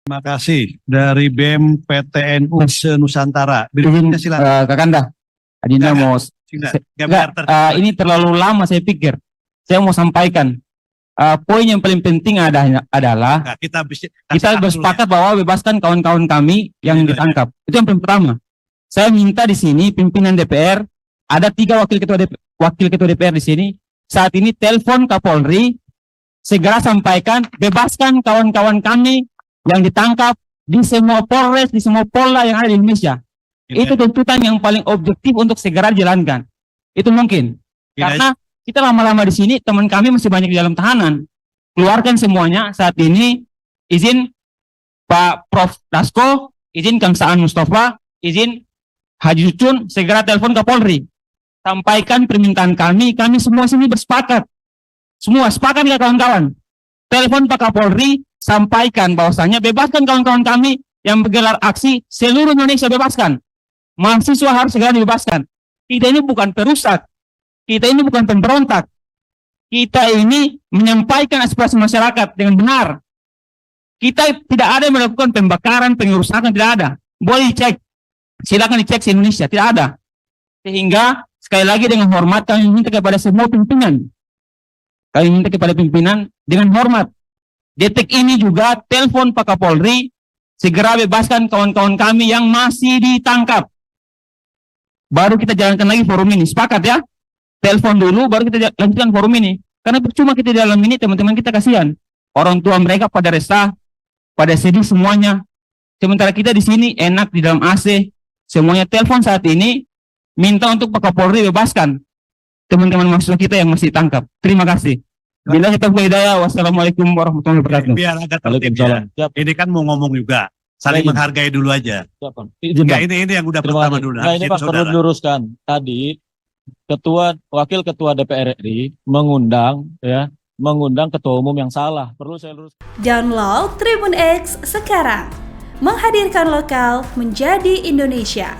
Terima kasih dari BEM PTNU se-Nusantara. Berikutnya silakan. Kakanda, Adinda mau ini terlalu lama saya pikir. Saya mau sampaikan poin yang paling penting adalah kita bersepakat bahwa bebaskan kawan-kawan kami yang ditangkap. Itu yang pertama. Saya minta di sini pimpinan DPR, ada 3 wakil ketua DPR di sini. Saat ini telepon Kapolri, segera sampaikan bebaskan kawan-kawan kami yang ditangkap di semua Polres, di semua Polda yang ada di Indonesia. Itu tuntutan yang paling objektif untuk segera dijalankan. Itu mungkin. Karena kita lama-lama di sini, teman kami masih banyak di dalam tahanan. Keluarkan semuanya saat ini. Izin Pak Prof. Dasko, izin Kang Saan Mustafa, izin Haji Cucun, segera telepon Kapolri. Sampaikan permintaan kami semua sini bersepakat. Semua sepakat ya kawan-kawan. Telepon Pak Kapolri, sampaikan bahwasanya bebaskan kawan-kawan kami yang menggelar aksi seluruh Indonesia, bebaskan. Mahasiswa harus segera dibebaskan. Kita ini bukan perusak. Kita ini bukan pemberontak. Kita ini menyampaikan aspirasi masyarakat dengan benar. Kita tidak ada yang melakukan pembakaran, pengerusakan, tidak ada. Boleh dicek. Silakan dicek di Indonesia, tidak ada. Sehingga sekali lagi dengan hormat kami minta kepada semua pimpinan. Kami minta kepada pimpinan dengan hormat. Detik ini juga telepon Pak Kapolri, segera bebaskan kawan-kawan kami yang masih ditangkap. Baru kita jalankan lagi forum ini. Sepakat ya? Telepon dulu, baru kita lanjutkan forum ini. Karena percuma kita di dalam ini, teman-teman kita kasihan. Orang tua mereka pada resah, pada sedih semuanya. Sementara kita di sini enak di dalam AC. Semuanya telepon saat ini, minta untuk Pak Kapolri bebaskan teman-teman mahasiswa kita yang masih ditangkap. Terima kasih. Bila kita hidayah, wassalamualaikum warahmatullahi wabarakatuh. Biar agak tertib ya. Ini kan mau ngomong juga. Saling menghargai dulu aja. Enggak, ini yang udah pertama dulu. Nah, ini Pak perlu diluruskan. Tadi Wakil Ketua DPR RI mengundang ketua umum yang salah. Perlu saya luruskan. Download Tribun X sekarang. Menghadirkan lokal menjadi Indonesia.